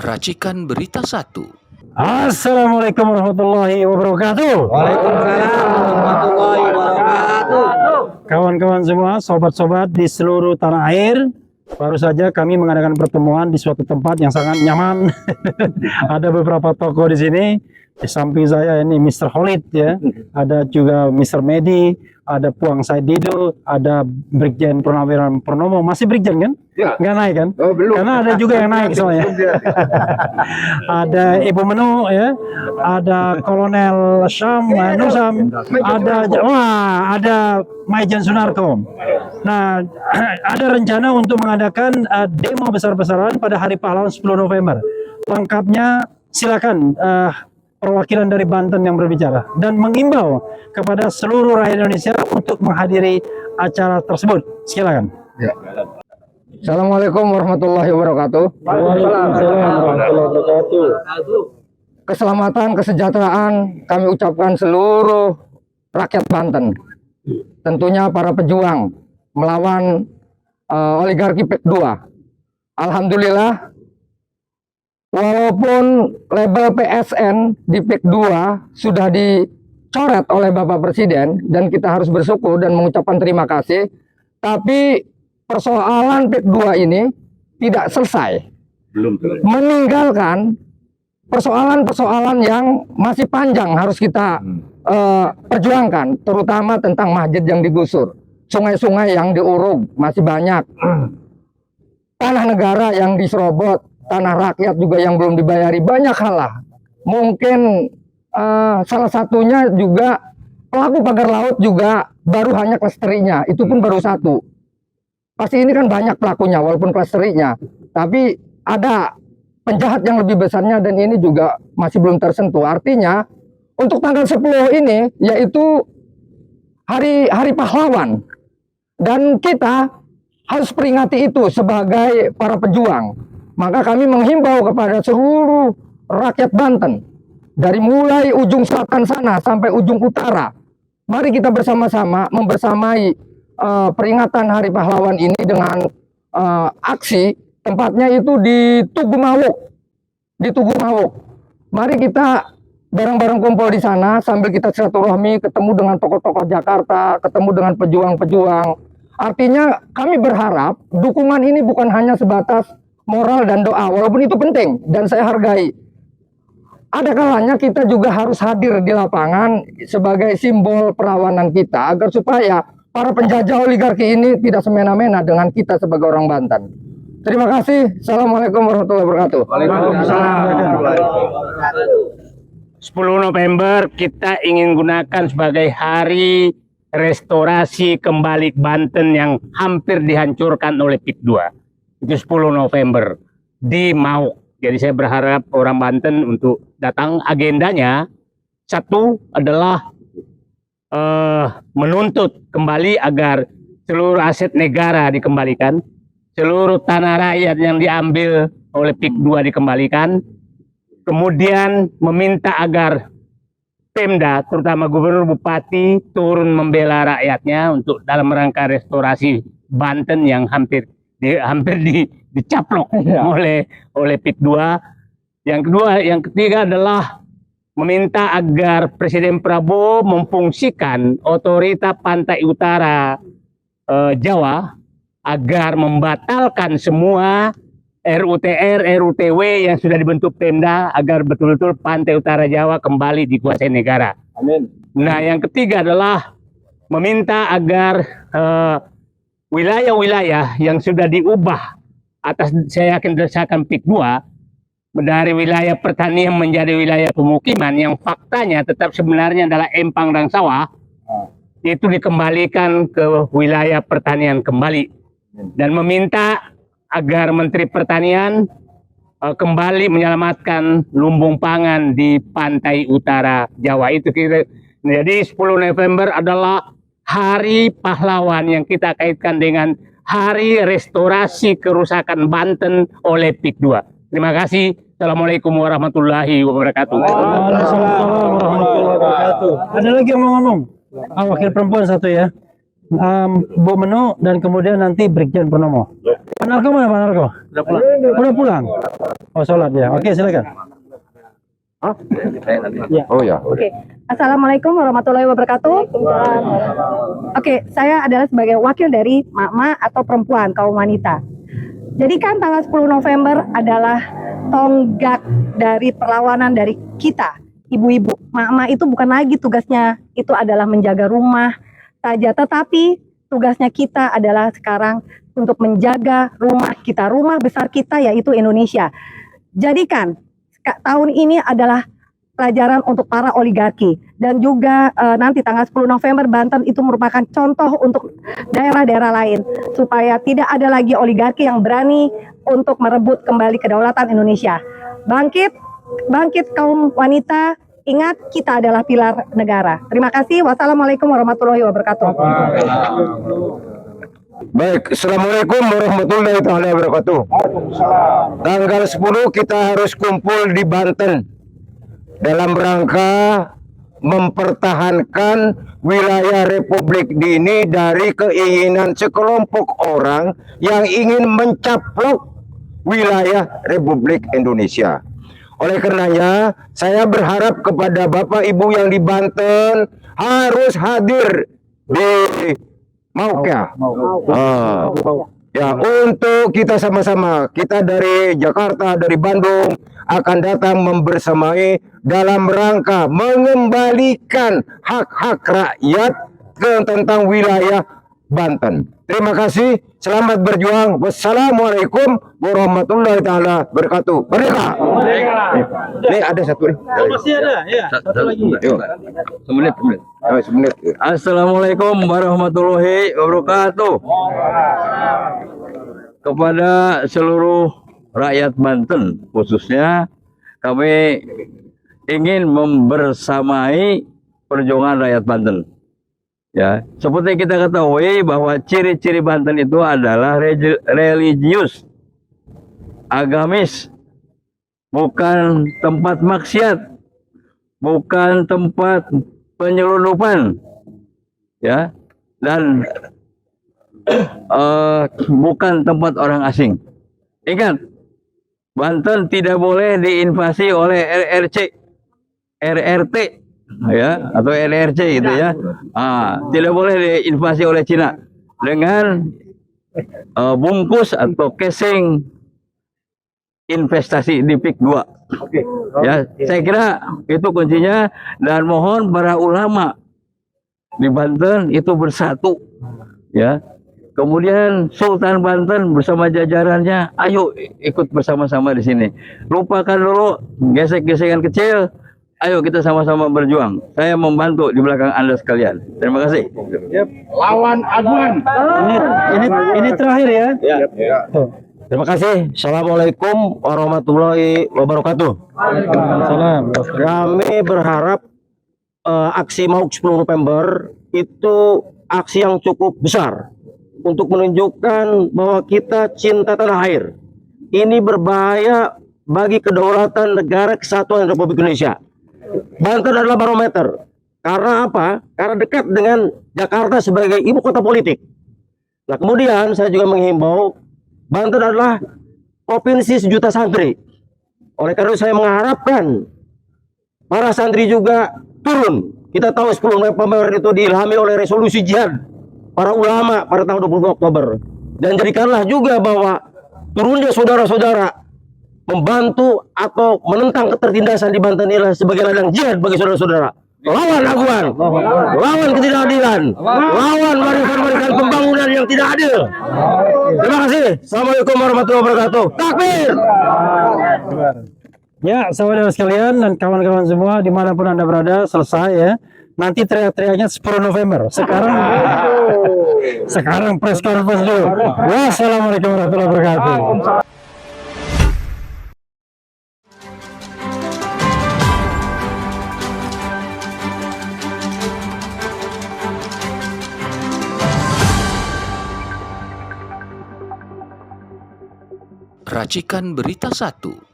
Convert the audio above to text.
Racikan Berita 1. Assalamualaikum warahmatullahi wabarakatuh. Waalaikumsalam warahmatullahi wabarakatuh. Kawan-kawan semua, sobat-sobat di seluruh tanah air, baru saja kami mengadakan pertemuan di suatu tempat yang sangat nyaman. Ada beberapa tokoh di sini. Di samping saya ini Mr. Khalid ya, ada juga Mr. Medi, ada Puang Saidido, ada Brigjen Purnawiran Purnomo. Masih Brigjen kan? Ya. Nggak naik kan? Oh, belum. Karena ada juga yang naik soalnya. Ada Ibu Menu ya, ada Kolonel Syam, Nusam, ada Maijen Sunarko. Nah, ada rencana untuk mengadakan demo besar-besaran pada Hari Pahlawan 10 November. Lengkapnya silakan perwakilan dari Banten yang berbicara dan mengimbau kepada seluruh rakyat Indonesia untuk menghadiri acara tersebut. Silakan. Ya. Assalamualaikum warahmatullahi wabarakatuh. Waalaikumsalam warahmatullahi wabarakatuh. Keselamatan, kesejahteraan kami ucapkan seluruh rakyat Banten. Tentunya para pejuang melawan oligarki PEK 2. Alhamdulillah, walaupun label PSN di PEK 2 sudah dicoret oleh Bapak Presiden dan kita harus bersyukur dan mengucapkan terima kasih, tapi persoalan PEK 2 ini tidak selesai. Meninggalkan persoalan-persoalan yang masih panjang harus kita perjuangkan, terutama tentang masjid yang digusur, sungai-sungai yang diuruk masih banyak, tanah negara yang diserobot, tanah rakyat juga yang belum dibayari, banyak hal lah. Mungkin salah satunya juga pelaku pagar laut juga baru hanya klasterinya, itu pun baru satu. Pasti ini kan banyak pelakunya walaupun klasterinya, tapi ada penjahat yang lebih besarnya dan ini juga masih belum tersentuh. Artinya untuk tanggal 10 ini yaitu hari pahlawan dan kita harus peringati itu sebagai para pejuang. Maka kami menghimbau kepada seluruh rakyat Banten dari mulai ujung selatan sana sampai ujung utara, mari kita bersama-sama membersamai peringatan Hari Pahlawan ini dengan aksi. Tempatnya itu di Tugu Mawuk. Di Tugu Mawuk. Mari kita bareng-bareng kumpul di sana sambil kita silaturahmi, ketemu dengan tokoh-tokoh Jakarta, ketemu dengan pejuang-pejuang. Artinya kami berharap dukungan ini bukan hanya sebatas moral dan doa, walaupun itu penting dan saya hargai. Ada kalanya kita juga harus hadir di lapangan sebagai simbol perlawanan kita agar supaya para penjajah oligarki ini tidak semena-mena dengan kita sebagai orang Banten. Terima kasih. Assalamualaikum warahmatullahi wabarakatuh. Waalaikumsalam. 10 November kita ingin gunakan sebagai hari restorasi kembali Banten yang hampir dihancurkan oleh PEK 2. Itu 10 November di Mauk. Jadi saya berharap orang Banten untuk datang. Agendanya satu adalah menuntut kembali agar seluruh aset negara dikembalikan, seluruh tanah rakyat yang diambil oleh PEK 2 dikembalikan, kemudian meminta agar Pemda, terutama Gubernur Bupati, turun membela rakyatnya untuk dalam rangka restorasi Banten yang hampir dicaplok oleh PEK 2. Yang ketiga adalah meminta agar Presiden Prabowo memfungsikan otorita pantai utara Jawa agar membatalkan semua RUTR, RUTW yang sudah dibentuk Pemda agar betul-betul pantai utara Jawa kembali dikuasai negara. Amin. Nah, yang ketiga adalah meminta agar wilayah-wilayah yang sudah diubah atas, saya yakin berdasarkan PEK 2, dari wilayah pertanian menjadi wilayah pemukiman yang faktanya tetap sebenarnya adalah empang dan sawah, itu dikembalikan ke wilayah pertanian kembali, dan meminta agar Menteri Pertanian kembali menyelamatkan lumbung pangan di pantai utara Jawa. Itu kira. Jadi 10 November adalah Hari Pahlawan yang kita kaitkan dengan hari restorasi kerusakan Banten oleh PEK 2. Terima kasih. Assalamualaikum warahmatullahi wabarakatuh. Waalaikumsalam warahmatullahi wabarakatuh. Ada lagi yang mau ngomong? Wakil perempuan satu ya. Bu Menu, dan kemudian nanti Brigjen Purnomo. Pak Narko mana, Pak Narko? Udah pulang. Oh, sholat ya. Oke, silakan. Ya. Oh ya. Oke. Assalamualaikum warahmatullahi wabarakatuh. Oke, saya adalah sebagai wakil dari mama atau perempuan, kaum wanita. Jadi kan tanggal 10 November adalah tonggak dari perlawanan dari kita, ibu-ibu. Mama itu bukan lagi tugasnya, itu adalah menjaga rumah saja. Tetapi tugasnya kita adalah sekarang untuk menjaga rumah kita, rumah besar kita yaitu Indonesia. Jadikan tahun ini adalah pelajaran untuk para oligarki, dan juga nanti tanggal 10 November Banten itu merupakan contoh untuk daerah-daerah lain supaya tidak ada lagi oligarki yang berani untuk merebut kembali kedaulatan Indonesia. Bangkit, bangkit kaum wanita, ingat kita adalah pilar negara. Terima kasih. Wassalamualaikum warahmatullahi wabarakatuh. Baik, Assalamualaikum warahmatullahi wabarakatuh. Tanggal 10 kita harus kumpul di Banten dalam rangka mempertahankan wilayah Republik ini dari keinginan sekelompok orang yang ingin mencaplok wilayah Republik Indonesia. Oleh karenanya, saya berharap kepada Bapak Ibu yang di Banten harus hadir di Maukia. Ya, untuk kita sama-sama, kita dari Jakarta, dari Bandung akan datang membersamai dalam rangka mengembalikan hak-hak rakyat tentang wilayah Banten. Terima kasih, selamat berjuang. Wassalamualaikum warahmatullahi taala wabarakatuh. Merdeka. Ini ada satu nih. Masih ada, ya. Satu lagi. Semenit. Semenit. Assalamualaikum warahmatullahi wabarakatuh. Kepada seluruh rakyat Banten, khususnya kami ingin membersamai perjuangan rakyat Banten. Ya, seperti kita ketahui bahwa ciri-ciri Banten itu adalah religius, agamis, bukan tempat maksiat, bukan tempat penyelundupan, ya, dan bukan tempat orang asing. Ingat, Banten tidak boleh diinvasi oleh RRT, ya, atau LRC gitu ya. Tidak boleh diinvasi oleh Cina dengan bungkus atau casing investasi di PIK 2. Ya, saya kira itu kuncinya, dan mohon para ulama di Banten itu bersatu, ya. Kemudian Sultan Banten bersama jajarannya, ayo ikut bersama-sama di sini. Lupakan dulu gesek-gesekan kecil. Ayo kita sama-sama berjuang. Saya membantu di belakang Anda sekalian. Terima kasih. Lawan aduan. Ini terakhir ya. Terima kasih. Assalamualaikum warahmatullahi wabarakatuh. Salam. Kami berharap aksi MAUK 10 November itu aksi yang cukup besar untuk menunjukkan bahwa kita cinta tanah air. Ini berbahaya bagi kedaulatan negara kesatuan Republik Indonesia. Banten adalah barometer. Karena apa? Karena dekat dengan Jakarta sebagai ibu kota politik. Nah, kemudian saya juga menghimbau, Banten adalah provinsi sejuta santri. Oleh karena itu saya mengharapkan para santri juga turun. Kita tahu 10 November itu diilhami oleh resolusi jihad para ulama pada tanggal 20 Oktober. Dan jadikanlah juga bahwa turunnya saudara-saudara membantu atau menentang ketertindasan di Banten inilah sebagai ladang jihad bagi saudara-saudara. Lawan aguan, lawan ketidakadilan, lawan warisan-warisan pembangunan yang tidak adil. Terima kasih. Assalamualaikum warahmatullahi wabarakatuh. Takbir. Ya, saudara sekalian dan kawan-kawan semua dimanapun Anda berada, selesai ya. Nanti teriak-teriaknya 10 November. Sekarang press conference dulu. Wassalamualaikum warahmatullahi wabarakatuh. Racikan Berita 1.